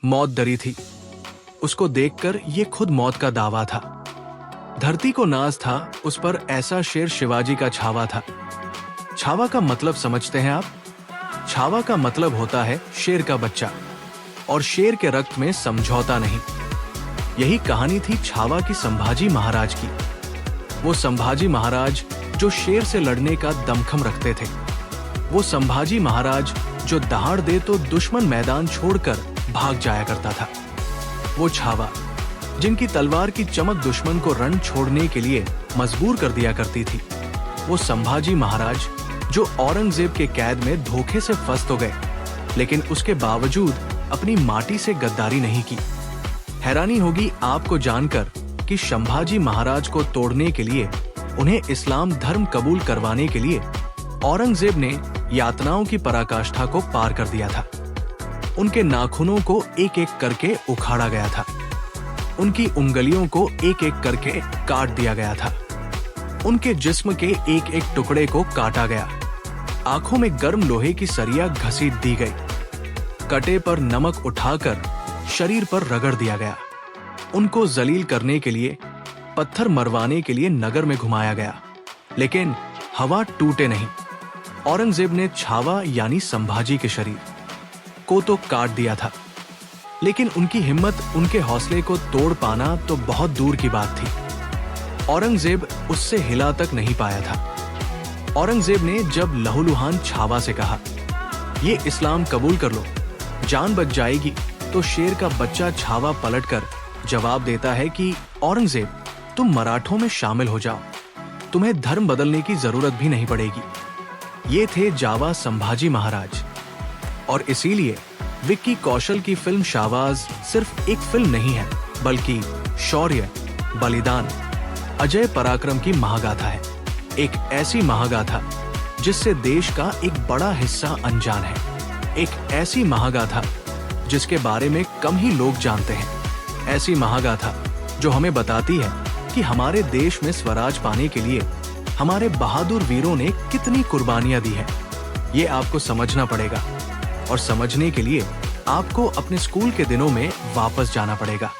मौत डरी थी। उसको देखकर ये खुद मौत का दावा था। धरती को नाज था उस पर ऐसा शेर शिवाजी का छावा था। छावा का मतलब समझते हैं आप? छावा का मतलब होता है शेर का बच्चा, और शेर के रक्त में समझौता नहीं। यही कहानी थी छावा की संभाजी महाराज की। वो संभाजी महाराज जो शेर से लड़ने का दमखम रखते थे। वो संभाजी महाराज जो दहाड़ दे तो दुश्मन मैदान छोड़कर भाग जाया करता था। वो छावा जिनकी तलवार की चमक दुश्मन को रण छोड़ने के लिए मजबूर कर दिया करती थी। वो संभाजी महाराज जो औरंगजेब के कैद में धोखे से फंस तो गए, लेकिन उसके बावजूद अपनी माटी से गद्दारी नहीं की। हैरानी होगी आपको जानकर कि संभाजी महाराज को तोड़ने के लिए, उन्हें इस्लाम धर्म कबूल करवाने के लिए औरंगजेब ने यातनाओं की पराकाष्ठा को पार कर दिया था। उनके नाखूनों को एक एक करके उखाड़ा गया था। उनकी उंगलियों को एक एक करके काट दिया गया था। उनके जिस्म के एक एक टुकड़े को काटा गया। आंखों में गर्म लोहे की सरिया घसीट दी गई। कटे पर नमक उठाकर शरीर पर रगड़ दिया गया। उनको जलील करने के लिए, पत्थर मरवाने के लिए नगर में घुमाया गया, लेकिन हवा टूटे नहीं। औरंगजेब ने छावा यानी संभाजी के शरीर को तो काट दिया था, लेकिन उनकी हिम्मत, उनके हौसले को तोड़ पाना तो बहुत दूर की बात थी। औरंगजेब उससे हिला तक नहीं पाया था। औरंगजेब ने जब लहूलुहान छावा से कहा, ये इस्लाम कबूल कर लो, जान बच जाएगी, तो शेर का बच्चा छावा पलटकर जवाब देता है कि औरंगजेब, तुम मराठों में शामिल हो जाओ, तुम्हें धर्म बदलने की जरूरत भी नहीं पड़ेगी। ये थे जावा संभाजी महाराज। और इसीलिए विक्की कौशल की फिल्म शाहबाज सिर्फ एक फिल्म नहीं है, बल्कि शौर्य, बलिदान, अजय पराक्रम की महागाथा है। एक ऐसी महागाथा जिससे देश का एक बड़ा हिस्सा अनजान है। एक ऐसी महागाथा जिसके बारे में कम ही लोग जानते हैं। ऐसी महागाथा जो हमें बताती है कि हमारे देश में स्वराज पाने के लिए हमारे बहादुर वीरों ने कितनी कुर्बानियां दी हैं। ये आपको समझना पड़ेगा, और समझने के लिए आपको अपने स्कूल के दिनों में वापस जाना पड़ेगा।